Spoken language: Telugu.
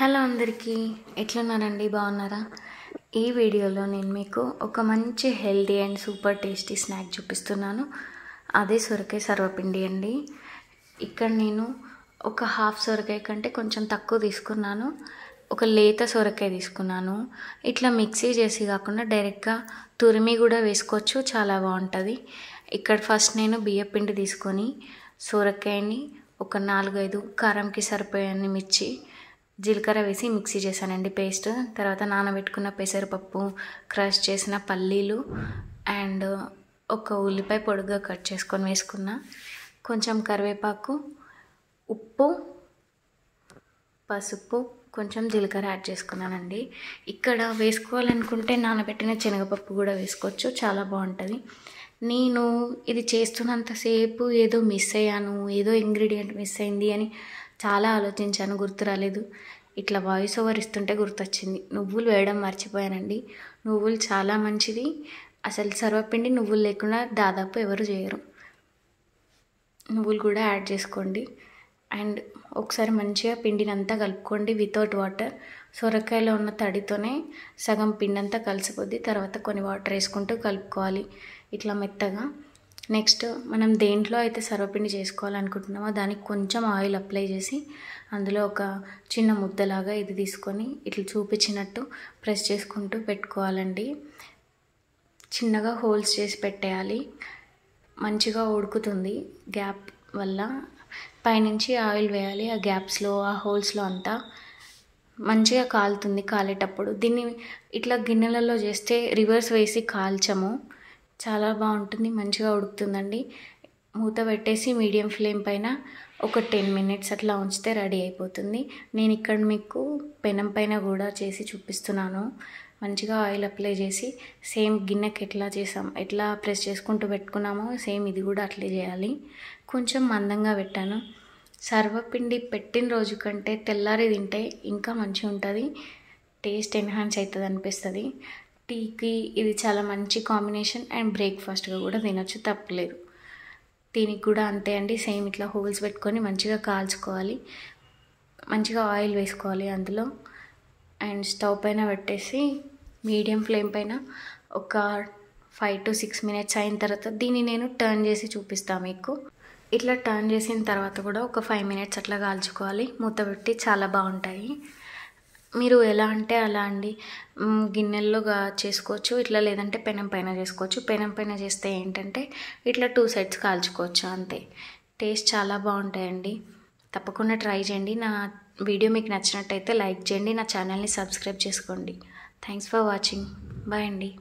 హలో అందరికీ, ఎట్లున్నారండి? బాగున్నారా? ఈ వీడియోలో నేను మీకు ఒక మంచి healthy and super tasty snack చూపిస్తున్నాను. అదే సొరకాయ సర్వపిండి అండి. ఇక్కడ నేను ఒక హాఫ్ సొరకాయ కంటే కొంచెం తక్కువ తీసుకున్నాను. ఒక లేత సొరకాయ తీసుకున్నాను. ఇట్లా మిక్సీ చేసి కాకుండా డైరెక్ట్గా తురిమి కూడా వేసుకోవచ్చు, చాలా బాగుంటుంది. ఇక్కడ ఫస్ట్ నేను బియ్యపిండి తీసుకొని సొరకాయని ఒక 4-5 కారంకి సరిపోయే మిర్చి, జీలకర్ర వేసి మిక్సీ చేశానండి పేస్ట్. తర్వాత నానబెట్టుకున్న పెసరపప్పు, క్రష్ చేసిన పల్లీలు అండ్ ఒక ఉల్లిపాయ పొడుగ్గా కట్ చేసుకొని వేసుకున్న, కొంచెం కరివేపాకు, ఉప్పు, పసుపు, కొంచెం జీలకర్ర యాడ్ చేసుకున్నానండి. ఇక్కడ వేసుకోవాలనుకుంటే నానబెట్టిన శనగపప్పు కూడా వేసుకోవచ్చు, చాలా బాగుంటుంది. నేను ఇది చేస్తున్నంతసేపు ఏదో మిస్ అయ్యాను, ఏదో ఇంగ్రీడియంట్ మిస్ అయింది అని చాలా ఆలోచించాను, గుర్తు రాలేదు. ఇట్లా వాయిస్ ఓవర్ ఇస్తుంటే గుర్తొచ్చింది, నువ్వులు వేయడం మర్చిపోయానండి. నువ్వులు చాలా మంచిది. అసలు సర్వపిండి నువ్వులు లేకుండా దాదాపు ఎవరు చేయరు. నువ్వులు కూడా యాడ్ చేసుకోండి. అండ్ ఒకసారి మంచిగా పిండిని అంతా కలుపుకోండి వితౌట్ వాటర్. సొరకాయలో ఉన్న తడితోనే సగం పిండి అంతా కలిసిపోద్ది. తర్వాత కొన్ని వాటర్ వేసుకుంటూ కలుపుకోవాలి ఇట్లా మెత్తగా. నెక్స్ట్ మనం దేంట్లో అయితే సర్వపిండి చేసుకోవాలనుకుంటున్నామో దానికి కొంచెం ఆయిల్ అప్లై చేసి అందులో ఒక చిన్న ముద్దలాగా ఇది తీసుకొని ఇట్లా చూపించినట్టు ప్రెస్ చేసుకుంటూ పెట్టుకోవాలండి. చిన్నగా హోల్స్ చేసి పెట్టేయాలి. మంచిగా ఉడుకుతుంది గ్యాప్ వల్ల. పైనుంచి ఆయిల్ వేయాలి ఆ గ్యాప్స్లో, ఆ హోల్స్లో అంతా. మంచిగా కాలుతుంది. కాలేటప్పుడు దీన్ని ఇట్లా గిన్నెలలో చేస్తే రివర్స్ వేసి కాల్చము, చాలా బాగుంటుంది, మంచిగా ఉడుకుతుందండి. మూత పెట్టేసి మీడియం ఫ్లేమ్ పైన ఒక 10 మినిట్స్ అట్లా ఉంచితే రెడీ అయిపోతుంది. నేను ఇక్కడ మీకు పెనం పైన కూడా చేసి చూపిస్తున్నాను. మంచిగా ఆయిల్ అప్లై చేసి సేమ్ గిన్నెకి ఎట్లా ప్రెస్ చేసుకుంటూ పెట్టుకున్నామో సేమ్ ఇది కూడా అట్లే చేయాలి. కొంచెం మందంగా పెట్టాను. సర్వపిండి పెట్టిన రోజు కంటే తెల్లారి తింటే ఇంకా మంచిగా ఉంటుంది, టేస్ట్ ఎన్హాన్స్ అవుతుంది అనిపిస్తుంది. టీకి ఇది చాలా మంచి కాంబినేషన్ అండ్ బ్రేక్ఫాస్ట్గా కూడా తినొచ్చు, తప్పలేదు. దీనికి కూడా అంతే అండి, సేమ్ ఇట్లా హోల్స్ పెట్టుకొని మంచిగా కాల్చుకోవాలి. మంచిగా ఆయిల్ వేసుకోవాలి అందులో అండ్ స్టవ్ పైన పెట్టేసి మీడియం ఫ్లేమ్ పైన ఒక 5 to 6 మినిట్స్ అయిన తర్వాత దీన్ని నేను టర్న్ చేసి చూపిస్తాను మీకు. ఇట్లా టర్న్ చేసిన తర్వాత కూడా ఒక 5 మినిట్స్ అట్లా కాల్చుకోవాలి మూత పెట్టి, చాలా బాగుంటాయి. మీరు ఎలా అంటే అలా అండి, గిన్నెల్లోగా చేసుకోవచ్చు ఇట్లా, లేదంటే పెనం పైన చేసుకోవచ్చు. పెనం పైన చేస్తే ఏంటంటే ఇట్లా 2 సైడ్స్ కాల్చుకోవచ్చు అంతే. టేస్ట్ చాలా బాగుంటాయండి, తప్పకుండా ట్రై చేయండి. నా వీడియో మీకు నచ్చినట్టయితే లైక్ చేయండి, నా ఛానల్ని సబ్స్క్రైబ్ చేసుకోండి. Thanks for watching. బాయ్ అండి.